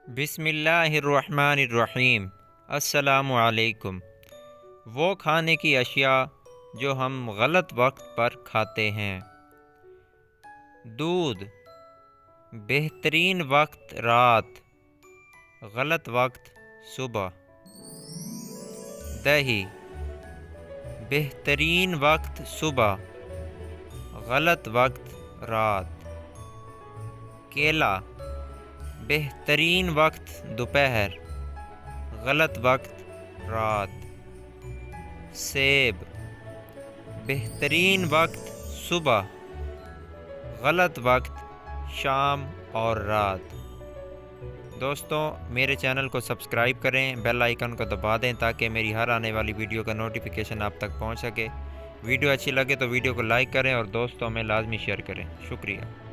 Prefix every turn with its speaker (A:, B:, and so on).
A: बिस्मिल्लाहिर्रहमानिर्रहीम। अस्सलामुअलैकुम। वो खाने की अशिया जो हम गलत वक्त पर खाते हैं। दूध, बेहतरीन वक्त रात, गलत वक्त सुबह। दही, बेहतरीन वक्त सुबह, गलत वक्त रात। केला, बेहतरीन वक्त दोपहर, गलत वक्त रात। सेब, बेहतरीन वक्त सुबह, गलत वक्त शाम और रात। दोस्तों, मेरे चैनल को सब्सक्राइब करें, बेल आइकन को दबा दें ताकि मेरी हर आने वाली वीडियो का नोटिफिकेशन आप तक पहुंच सके। वीडियो अच्छी लगे तो वीडियो को लाइक करें और दोस्तों में लाजमी शेयर करें। शुक्रिया।